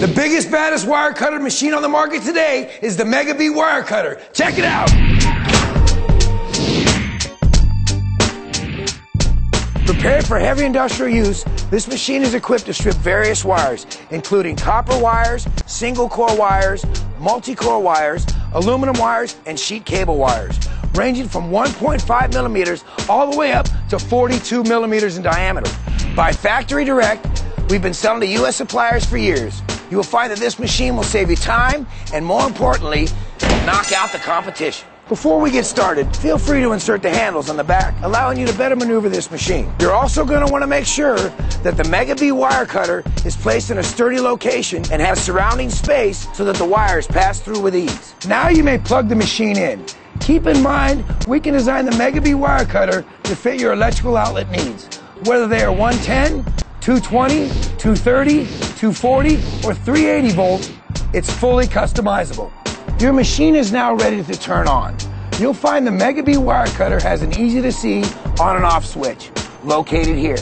The biggest, baddest wire cutter machine on the market today is the Megabee Wire Cutter. Check it out. Prepared for heavy industrial use, this machine is equipped to strip various wires, including copper wires, single-core wires, multi-core wires, aluminum wires, and sheet cable wires, ranging from 1.5 millimeters all the way up to 42 millimeters in diameter. By factory direct, we've been selling to U.S. suppliers for years. You will find that this machine will save you time and, more importantly, knock out the competition. Before we get started, feel free to insert the handles on the back, allowing you to better maneuver this machine. You're also going to want to make sure that the Megabee Wire Cutter is placed in a sturdy location and has surrounding space so that the wires pass through with ease. Now you may plug the machine in. Keep in mind, we can design the Megabee Wire Cutter to fit your electrical outlet needs, whether they are 110, 220, 230, 240, or 380 volts. It's fully customizable. Your machine is now ready to turn on. You'll find the Megabee Wire Cutter has an easy-to-see on and off switch located here.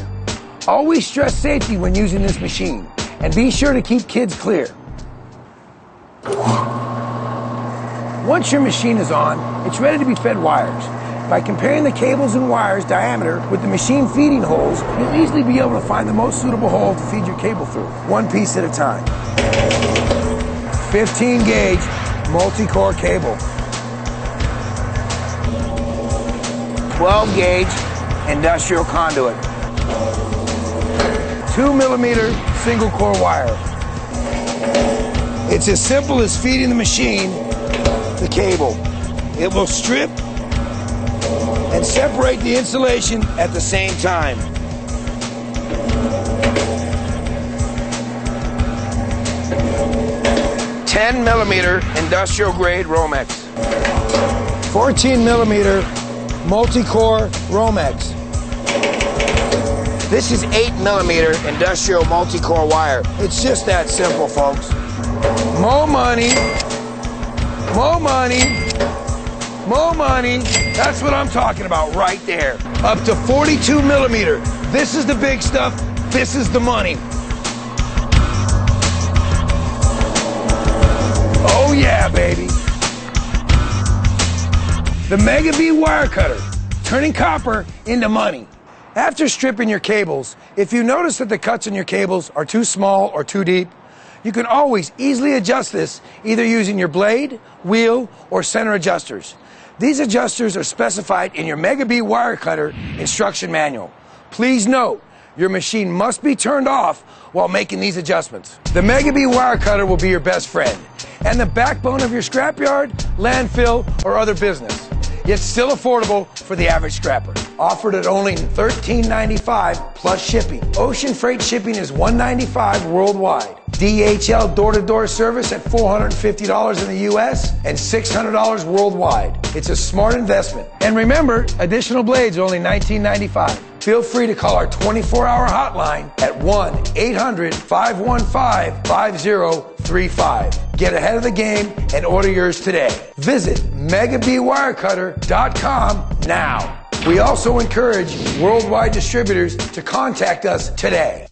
Always stress safety when using this machine, and be sure to keep kids clear. Once your machine is on, it's ready to be fed wires. By comparing the cables and wires diameter with the machine feeding holes, you'll easily be able to find the most suitable hole to feed your cable through, one piece at a time. 15 gauge multi-core cable. 12 gauge industrial conduit. 2 millimeter single core wire. It's as simple as feeding the machine the cable. It will strip and separate the insulation at the same time. $10 millimeter industrial grade Romex. 14 millimeter multi-core Romex. This is 8 millimeter industrial multi-core wire. It's just that simple, folks. More money, more money, more money. That's what I'm talking about right there. Up to 42 millimeter. This is the big stuff. This is the money. Oh yeah, baby. The Megabee Wire Cutter, turning copper into money. After stripping your cables, if you notice that the cuts in your cables are too small or too deep, you can always easily adjust this either using your blade, wheel, or center adjusters. These adjusters are specified in your Megabee Wire Cutter instruction manual. Please note, your machine must be turned off while making these adjustments. The Megabee Wire Cutter will be your best friend and the backbone of your scrapyard, landfill, or other business, yet still affordable for the average scrapper. Offered at only $13.95 plus shipping. Ocean freight shipping is $195 worldwide. DHL door-to-door service at $450 in the US and $600 worldwide. It's a smart investment. And remember, additional blades are only $19.95. Feel free to call our 24-hour hotline at 1-800-515-5035. Get ahead of the game and order yours today. Visit MegabeeWireCutter.com now. We also encourage worldwide distributors to contact us today.